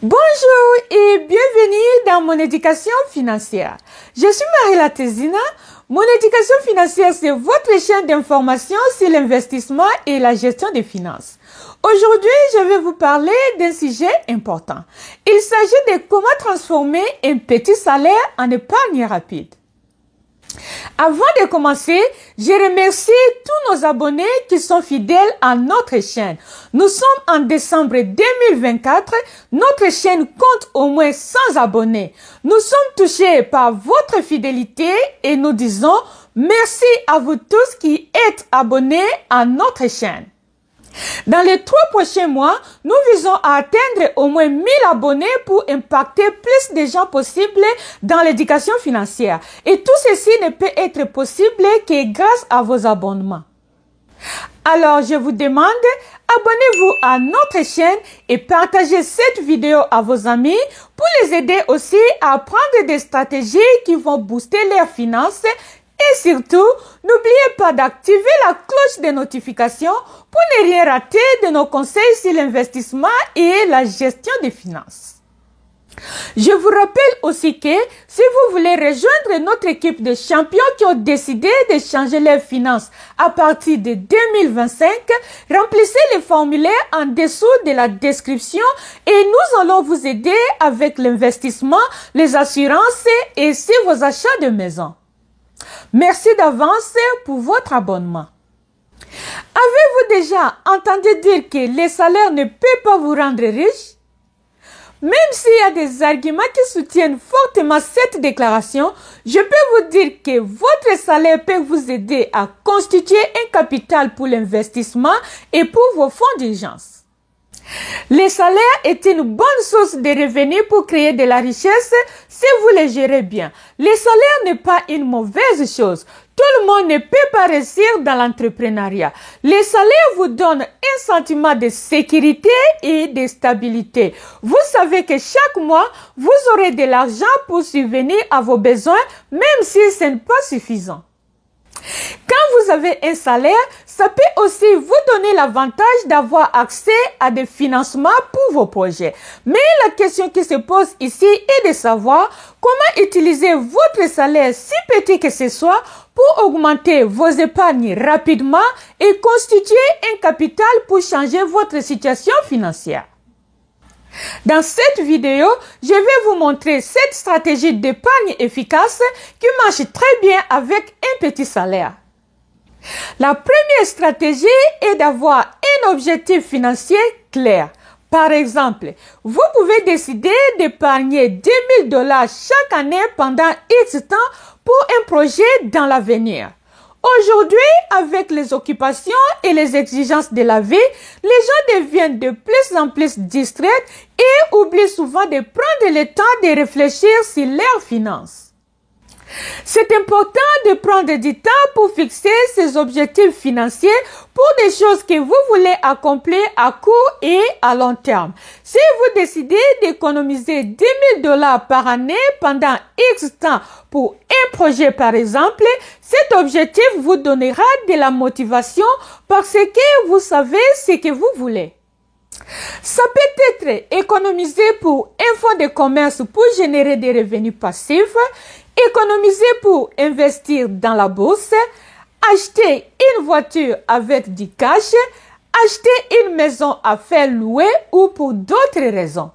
Bonjour et bienvenue dans mon éducation financière. Je suis Marie-La Tézina. Mon éducation financière, c'est votre chaîne d'information sur l'investissement et la gestion des finances. Aujourd'hui, je vais vous parler d'un sujet important. Il s'agit de comment transformer un petit salaire en épargne rapide. Avant de commencer, je remercie tous nos abonnés qui sont fidèles à notre chaîne. Nous sommes en décembre 2024. Notre chaîne compte au moins 100 abonnés. Nous sommes touchés par votre fidélité et nous disons merci à vous tous qui êtes abonnés à notre chaîne. Dans les 3 prochains mois, nous visons à atteindre au moins 1000 abonnés pour impacter plus de gens possible dans l'éducation financière. Et tout ceci ne peut être possible que grâce à vos abonnements. Alors, je vous demande, abonnez-vous à notre chaîne et partagez cette vidéo à vos amis pour les aider aussi à apprendre des stratégies qui vont booster leurs finances. Et surtout, n'oubliez pas d'activer la cloche de notification pour ne rien rater de nos conseils sur l'investissement et la gestion des finances. Je vous rappelle aussi que si vous voulez rejoindre notre équipe de champions qui ont décidé de changer leurs finances à partir de 2025, remplissez le formulaire en dessous de la description et nous allons vous aider avec l'investissement, les assurances et sur vos achats de maison. Merci d'avance pour votre abonnement. Avez-vous déjà entendu dire que les salaires ne peuvent pas vous rendre riche? Même s'il y a des arguments qui soutiennent fortement cette déclaration, je peux vous dire que votre salaire peut vous aider à constituer un capital pour l'investissement et pour vos fonds d'urgence. Le salaire est une bonne source de revenus pour créer de la richesse si vous le gérez bien. Le salaire n'est pas une mauvaise chose. Tout le monde ne peut pas réussir dans l'entrepreneuriat. Le salaire vous donne un sentiment de sécurité et de stabilité. Vous savez que chaque mois, vous aurez de l'argent pour subvenir à vos besoins, même si ce n'est pas suffisant. Quand vous avez un salaire, ça peut aussi vous donner l'avantage d'avoir accès à des financements pour vos projets. Mais la question qui se pose ici est de savoir comment utiliser votre salaire, si petit que ce soit, pour augmenter vos épargnes rapidement et constituer un capital pour changer votre situation financière. Dans cette vidéo, je vais vous montrer cette stratégie d'épargne efficace qui marche très bien avec un petit salaire. La première stratégie est d'avoir un objectif financier clair. Par exemple, vous pouvez décider d'épargner 10 000 $ chaque année pendant X temps pour un projet dans l'avenir. Aujourd'hui, avec les occupations et les exigences de la vie, les gens deviennent de plus en plus distraits et oublient souvent de prendre le temps de réfléchir sur leurs finances. C'est important de prendre du temps pour fixer ces objectifs financiers pour des choses que vous voulez accomplir à court et à long terme. Si vous décidez d'économiser 10 000 $ par année pendant X temps pour un projet par exemple, cet objectif vous donnera de la motivation parce que vous savez ce que vous voulez. Ça peut être économiser pour un fonds de commerce pour générer des revenus passifs, économiser pour investir dans la bourse, acheter une voiture avec du cash, acheter une maison à faire louer ou pour d'autres raisons.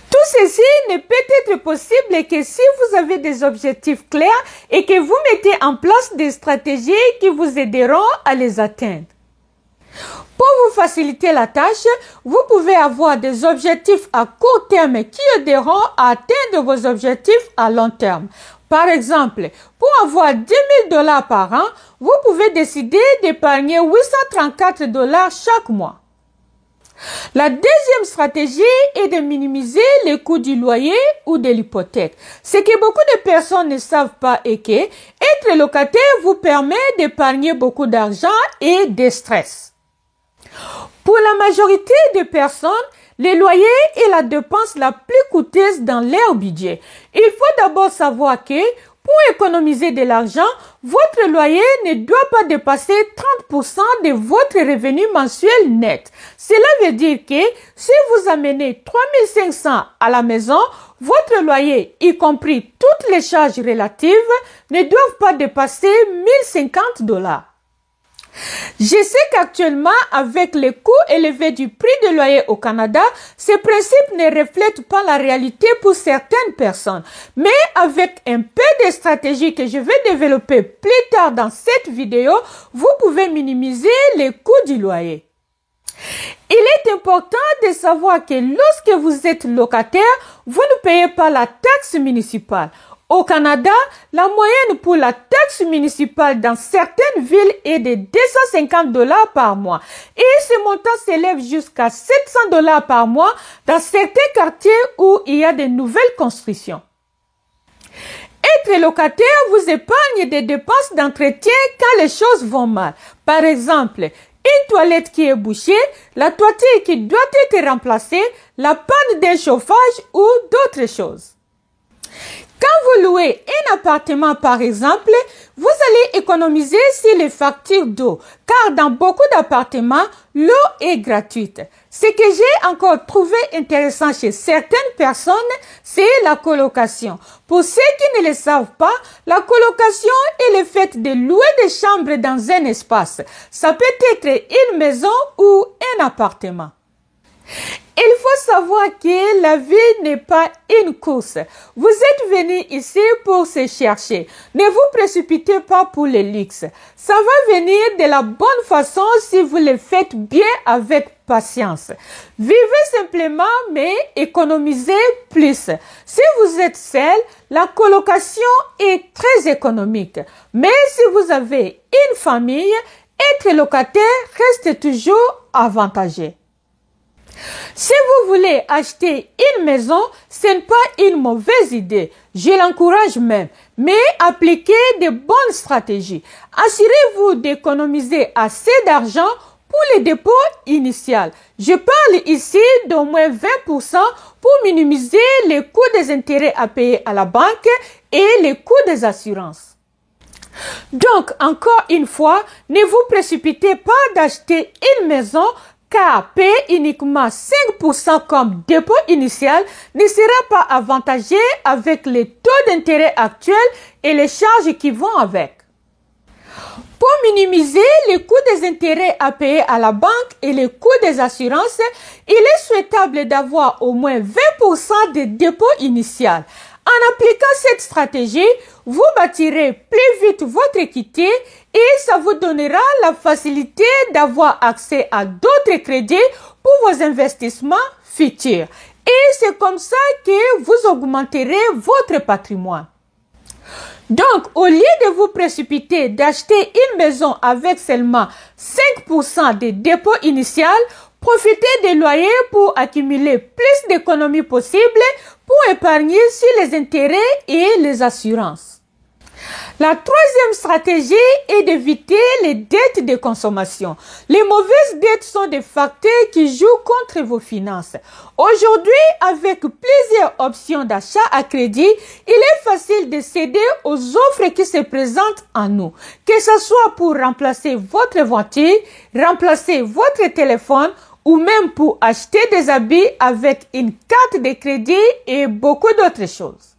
Tout ceci ne peut être possible que si vous avez des objectifs clairs et que vous mettez en place des stratégies qui vous aideront à les atteindre. Pour vous faciliter la tâche, vous pouvez avoir des objectifs à court terme qui aideront à atteindre vos objectifs à long terme. Par exemple, pour avoir 10 000 $ par an, vous pouvez décider d'épargner 834 $ chaque mois. La deuxième stratégie est de minimiser les coûts du loyer ou de l'hypothèque. Ce que beaucoup de personnes ne savent pas est que être locataire vous permet d'épargner beaucoup d'argent et de stress. Pour la majorité des personnes, le loyer est la dépense la plus coûteuse dans leur budget. Il faut d'abord savoir que Pour économiser de l'argent, votre loyer ne doit pas dépasser 30% de votre revenu mensuel net. Cela veut dire que si vous amenez 3500 à la maison, votre loyer, y compris toutes les charges relatives, ne doivent pas dépasser 1050 $. Je sais qu'actuellement, avec les coûts élevés du prix de loyer au Canada, ce principe ne reflète pas la réalité pour certaines personnes. Mais avec un peu de stratégie que je vais développer plus tard dans cette vidéo, vous pouvez minimiser les coûts du loyer. Il est important de savoir que lorsque vous êtes locataire, vous ne payez pas la taxe municipale. Au Canada, la moyenne pour la taxe municipale dans certaines villes est de 250 $ par mois et ce montant s'élève jusqu'à 700 $ par mois dans certains quartiers où il y a de nouvelles constructions. Être locataire vous épargne des dépenses d'entretien quand les choses vont mal. Par exemple, une toilette qui est bouchée, la toiture qui doit être remplacée, la panne d'un chauffage ou d'autres choses. Quand vous louez un appartement, par exemple, vous allez économiser sur les factures d'eau, car dans beaucoup d'appartements, l'eau est gratuite. Ce que j'ai encore trouvé intéressant chez certaines personnes, c'est la colocation. Pour ceux qui ne le savent pas, la colocation est le fait de louer des chambres dans un espace. Ça peut être une maison ou un appartement. Il faut savoir que la vie n'est pas une course. Vous êtes venu ici pour se chercher. Ne vous précipitez pas pour le luxe. Ça va venir de la bonne façon si vous le faites bien avec patience. Vivez simplement, mais économisez plus. Si vous êtes seul, la colocation est très économique. Mais si vous avez une famille, être locataire reste toujours avantageux. Si vous voulez acheter une maison, ce n'est pas une mauvaise idée. Je l'encourage même. Mais appliquez de bonnes stratégies. Assurez-vous d'économiser assez d'argent pour le dépôt initial. Je parle ici d'au moins 20% pour minimiser les coûts des intérêts à payer à la banque et les coûts des assurances. Donc, encore une fois, ne vous précipitez pas d'acheter une maison car payer uniquement 5% comme dépôt initial ne sera pas avantageux avec les taux d'intérêt actuels et les charges qui vont avec. Pour minimiser les coûts des intérêts à payer à la banque et les coûts des assurances, il est souhaitable d'avoir au moins 20% de dépôt initial. En appliquant cette stratégie, vous bâtirez plus vite votre équité et ça vous donnera la facilité d'avoir accès à d'autres crédits pour vos investissements futurs. Et c'est comme ça que vous augmenterez votre patrimoine. Donc, au lieu de vous précipiter d'acheter une maison avec seulement 5% de dépôt initial, profitez des loyers pour accumuler plus d'économies possibles pour épargner sur les intérêts et les assurances. La troisième stratégie est d'éviter les dettes de consommation. Les mauvaises dettes sont des facteurs qui jouent contre vos finances. Aujourd'hui, avec plusieurs options d'achat à crédit, il est facile de céder aux offres qui se présentent à nous. Que ce soit pour remplacer votre voiture, remplacer votre téléphone ou même pour acheter des habits avec une carte de crédit et beaucoup d'autres choses.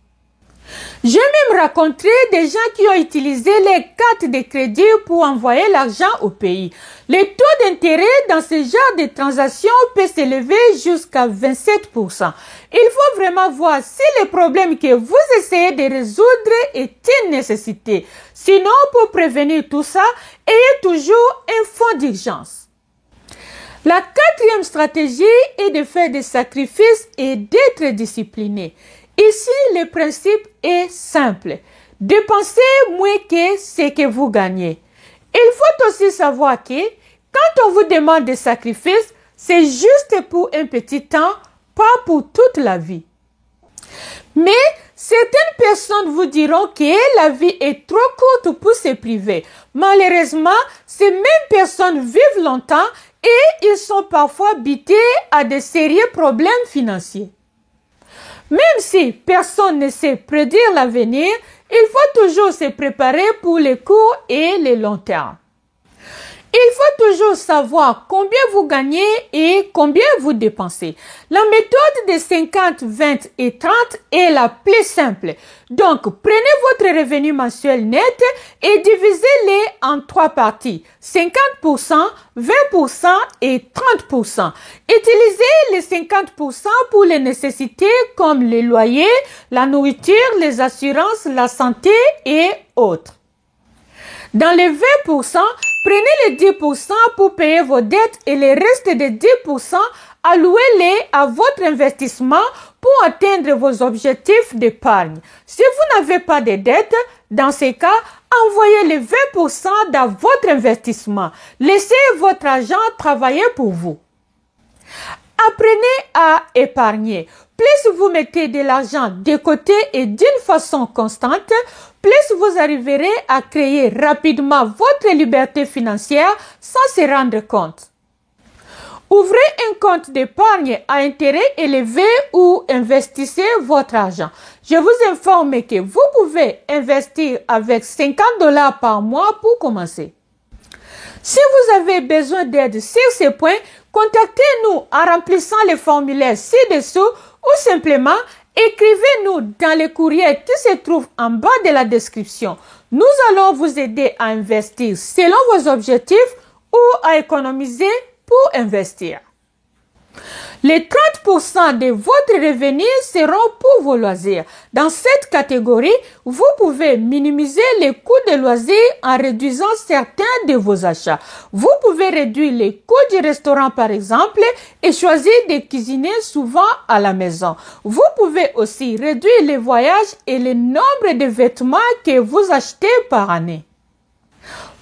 J'ai même rencontré des gens qui ont utilisé les cartes de crédit pour envoyer l'argent au pays. Le taux d'intérêt dans ce genre de transactions peut s'élever jusqu'à 27%. Il faut vraiment voir si le problème que vous essayez de résoudre est une nécessité. Sinon, pour prévenir tout ça, ayez toujours un fonds d'urgence. La quatrième stratégie est de faire des sacrifices et d'être discipliné. Ici, le principe est simple. Dépensez moins que ce que vous gagnez. Il faut aussi savoir que quand on vous demande des sacrifices, c'est juste pour un petit temps, pas pour toute la vie. Mais certaines personnes vous diront que la vie est trop courte pour se priver. Malheureusement, ces mêmes personnes vivent longtemps et ils sont parfois butés à de sérieux problèmes financiers. Même si personne ne sait prédire l'avenir, Il faut toujours se préparer pour les courts et les longs termes. Il faut toujours savoir combien vous gagnez et combien vous dépensez. La méthode des 50, 20 et 30 est la plus simple. Donc, prenez votre revenu mensuel net et divisez-les en 3 parties. 50%, 20% et 30%. Utilisez les 50% pour les nécessités comme le loyer, la nourriture, les assurances, la santé et autres. Dans les 20%, prenez les 10% pour payer vos dettes et le reste des 10%, allouez-les à votre investissement pour atteindre vos objectifs d'épargne. Si vous n'avez pas de dettes, dans ces cas, envoyez les 20% dans votre investissement. Laissez votre argent travailler pour vous. Apprenez à épargner. Plus vous mettez de l'argent de côté et d'une façon constante, plus vous arriverez à créer rapidement votre liberté financière sans se rendre compte. Ouvrez un compte d'épargne à intérêt élevé ou investissez votre argent. Je vous informe que vous pouvez investir avec $50 par mois pour commencer. Si vous avez besoin d'aide sur ces points, contactez-nous en remplissant les formulaires ci-dessous ou simplement écrivez-nous dans les courriers qui se trouvent en bas de la description. Nous allons vous aider à investir selon vos objectifs ou à économiser pour investir. Les 30% de votre revenu seront pour vos loisirs. Dans cette catégorie, vous pouvez minimiser les coûts de loisirs en réduisant certains de vos achats. Vous pouvez réduire les coûts du restaurant par exemple et choisir de cuisiner souvent à la maison. Vous pouvez aussi réduire les voyages et le nombre de vêtements que vous achetez par année.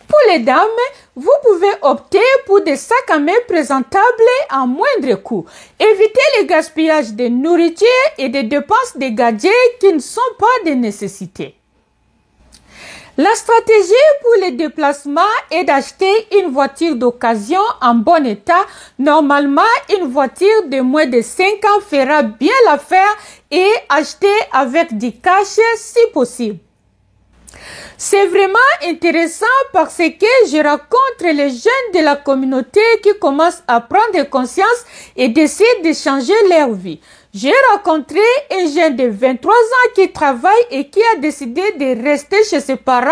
Pour les dames, vous pouvez opter pour des sacs à main présentables à moindre coût. Évitez le gaspillage de nourriture et des dépenses de gadgets qui ne sont pas de nécessité. La stratégie pour les déplacements est d'acheter une voiture d'occasion en bon état. Normalement, une voiture de moins de 5 ans fera bien l'affaire et acheter avec du cash si possible. C'est vraiment intéressant parce que je rencontre les jeunes de la communauté qui commencent à prendre conscience et décident de changer leur vie. J'ai rencontré un jeune de 23 ans qui travaille et qui a décidé de rester chez ses parents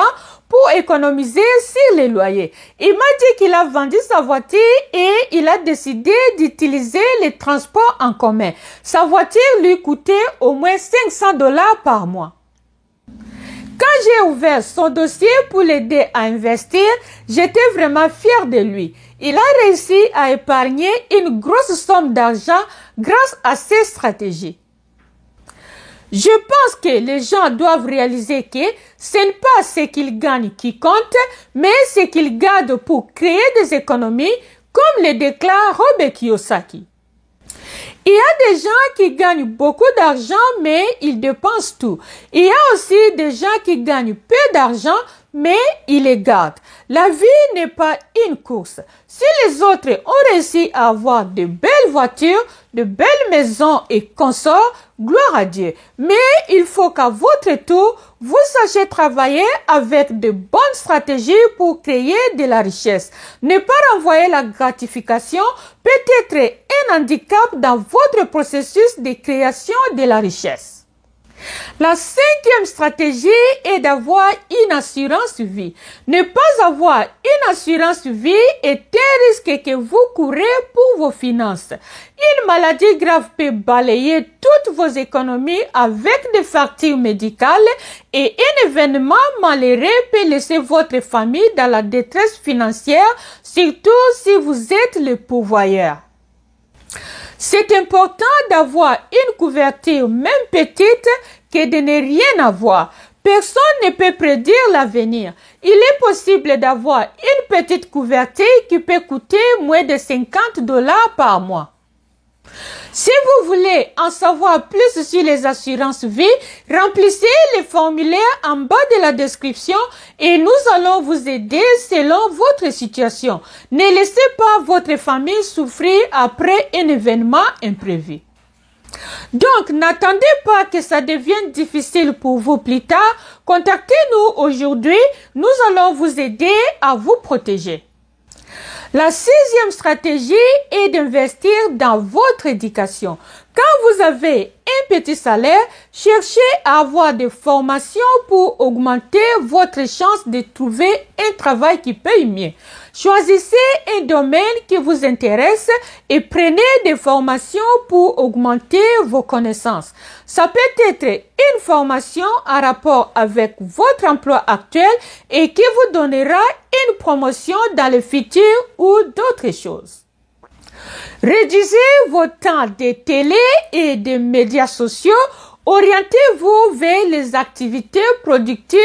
pour économiser sur les loyers. Il m'a dit qu'il a vendu sa voiture et il a décidé d'utiliser les transports en commun. Sa voiture lui coûtait au moins $500 par mois. Quand j'ai ouvert son dossier pour l'aider à investir, j'étais vraiment fière de lui. Il a réussi à épargner une grosse somme d'argent grâce à ces stratégies. Je pense que les gens doivent réaliser que ce n'est pas ce qu'ils gagnent qui compte, mais ce qu'ils gardent pour créer des économies, comme le déclare Robert Kiyosaki. Il y a des gens qui gagnent beaucoup d'argent, mais ils dépensent tout. Il y a aussi des gens qui gagnent peu d'argent, mais ils les gardent. La vie n'est pas une course. Si les autres ont réussi à avoir de belles voitures, de belles maisons et consorts, gloire à Dieu. Mais il faut qu'à votre tour, vous sachiez travailler avec de bonnes stratégies pour créer de la richesse. Ne pas renvoyer la gratification peut être un handicap dans votre processus de création de la richesse. La 5e stratégie est d'avoir une assurance vie. Ne pas avoir une assurance vie est un risque que vous courez pour vos finances. Une maladie grave peut balayer toutes vos économies avec des factures médicales et un événement malheureux peut laisser votre famille dans la détresse financière, surtout si vous êtes le pourvoyeur. C'est important d'avoir une couverture même petite que de ne rien avoir. Personne ne peut prédire l'avenir. Il est possible d'avoir une petite couverture qui peut coûter moins de $50 par mois. Si vous voulez en savoir plus sur les assurances vie, remplissez les formulaires en bas de la description et nous allons vous aider selon votre situation. Ne laissez pas votre famille souffrir après un événement imprévu. Donc, n'attendez pas que ça devienne difficile pour vous plus tard. Contactez-nous aujourd'hui. Nous allons vous aider à vous protéger. La 6e stratégie est d'investir dans votre éducation. Quand vous avez un petit salaire, cherchez à avoir des formations pour augmenter votre chance de trouver un travail qui paye mieux. Choisissez un domaine qui vous intéresse et prenez des formations pour augmenter vos connaissances. Ça peut être une formation en rapport avec votre emploi actuel et qui vous donnera une promotion dans le futur ou d'autres choses. Réduisez vos temps de télé et de médias sociaux. Orientez-vous vers les activités productives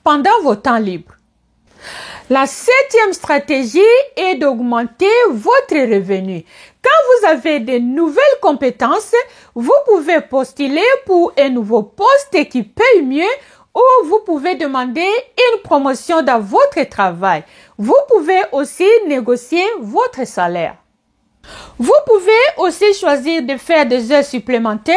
pendant vos temps libres. La 7e stratégie est d'augmenter votre revenu. Quand vous avez de nouvelles compétences, vous pouvez postuler pour un nouveau poste qui paye mieux ou vous pouvez demander une promotion dans votre travail. Vous pouvez aussi négocier votre salaire. Vous pouvez aussi choisir de faire des heures supplémentaires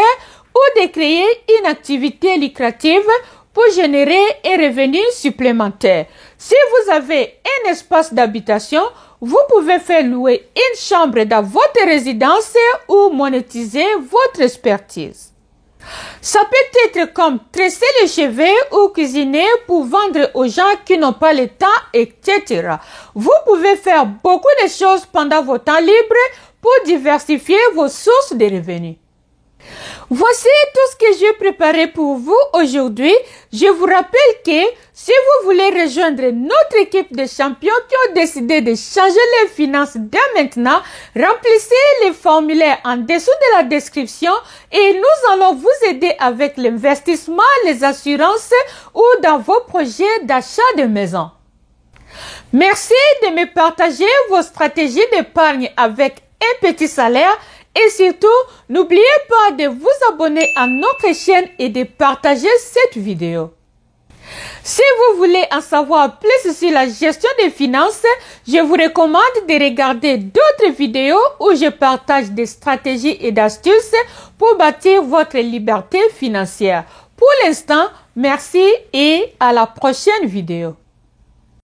ou de créer une activité lucrative pour générer un revenu supplémentaire. Si vous avez un espace d'habitation, vous pouvez faire louer une chambre dans votre résidence ou monétiser votre expertise. Ça peut être comme tresser les cheveux ou cuisiner pour vendre aux gens qui n'ont pas le temps, etc. Vous pouvez faire beaucoup de choses pendant vos temps libres pour diversifier vos sources de revenus. Voici tout ce que j'ai préparé pour vous aujourd'hui. Je vous rappelle que si vous voulez rejoindre notre équipe de champions qui ont décidé de changer les finances dès maintenant, remplissez les formulaires en dessous de la description et nous allons vous aider avec l'investissement, les assurances ou dans vos projets d'achat de maison. Merci de me partager vos stratégies d'épargne avec un petit salaire. Et surtout, n'oubliez pas de vous abonner à notre chaîne et de partager cette vidéo. Si vous voulez en savoir plus sur la gestion des finances, je vous recommande de regarder d'autres vidéos où je partage des stratégies et astuces pour bâtir votre liberté financière. Pour l'instant, merci et à la prochaine vidéo.